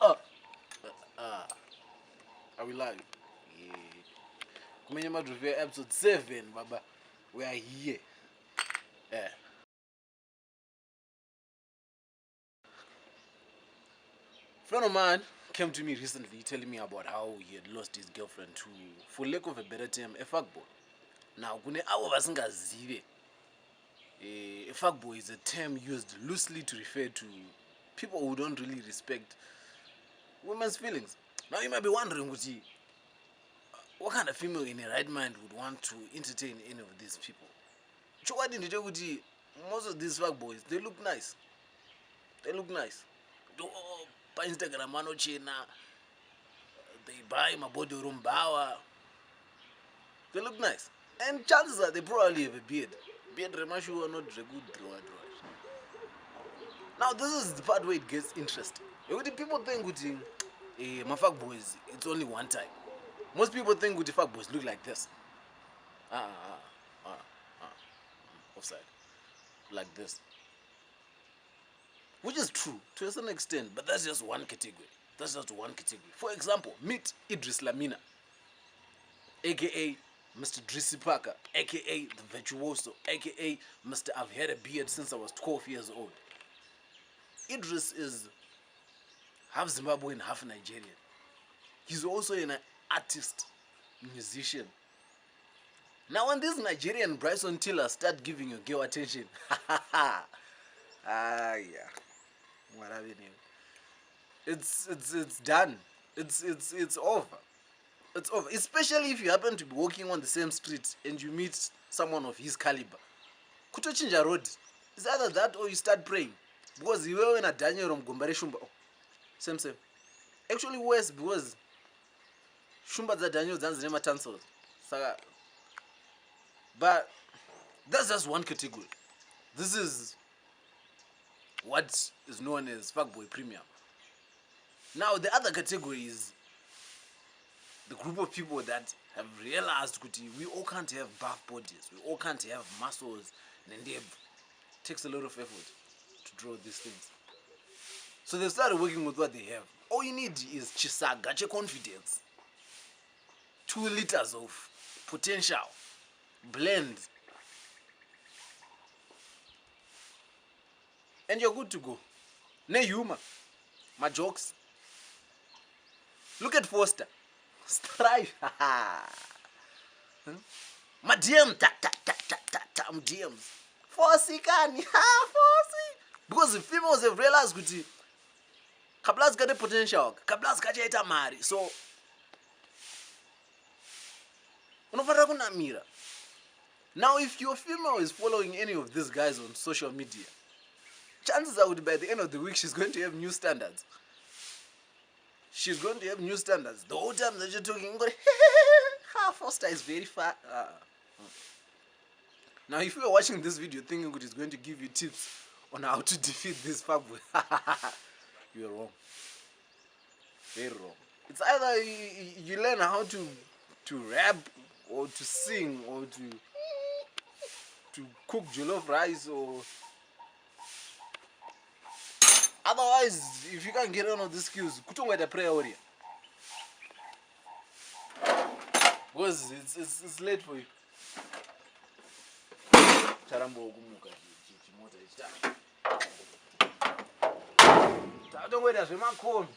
Oh, are we live? Yeah. Kumenya Madhorofiya episode 7, Baba. We are here. Yeah. A friend of mine came to me recently telling me about how he had lost his girlfriend to, for lack of a better term, a fuckboy. Now, kune avo vasingazive, a fuckboy is a term used loosely to refer to people who don't really respect women's feelings. Now, you might be wondering, what kind of female in a right mind would want to entertain any of these people? Most of these fuckboys, they look nice. They look nice. By Instagram, they buy my body room bower. They look nice. And chances are they probably have a beard. Beard remashu are not very good draw. Now this is the part where it gets interesting. People think my fuckboys, it's only one type. Most people think the fuckboys look like this. Offside. Like this. Which is true to a certain extent, but that's just one category. For example, meet Idris Lamina, aka Mr. Drizzy Parker, aka the Virtuoso, aka Mr. I've had a beard since I was 12 years old. Idris is half Zimbabwean, half Nigerian. He's also an artist, musician. Now when this Nigerian Bryson Tiller start giving your girl attention, yeah. What have you named? It's done. It's over. It's over. Especially if you happen to be walking on the same street and you meet someone of his caliber. Kutochinja road. It's either that or you start praying. Because you were in a Daniel from Gombare Shumba. Oh, same. Actually worse because Shumba za Daniel dance the name of Tansel. But that's just one category. This is what is known as Fuckboy Premium. Now the other category is the group of people that have realized we all can't have buff bodies, we all can't have muscles, and it takes a lot of effort to draw these things. So they started working with what they have. All you need is chisagache confidence, 2 liters of potential, blend, and you're good to go. Ne humor, my jokes. Look at Foster. Strive. My DM, DMs. Fossy can, Fossy. Because the females have realized Kablas got a potential. Kablas got a mari. So, now if your female is following any of these guys on social media, chances are by the end of the week she's going to have new standards. She's going to have new standards. The whole time that you're talking, you're going, Foster is very far. Now, if you are watching this video thinking it's going to give you tips on how to defeat this fuckboy, you're wrong. Very wrong. It's either you learn how to rap or to sing or to cook jollof rice or... Otherwise, if you can't get on all these skills, kutongwa the prayer warrior. Because it's late for you. Charambo okumuka chimota ichi. Don't wait as we makombi.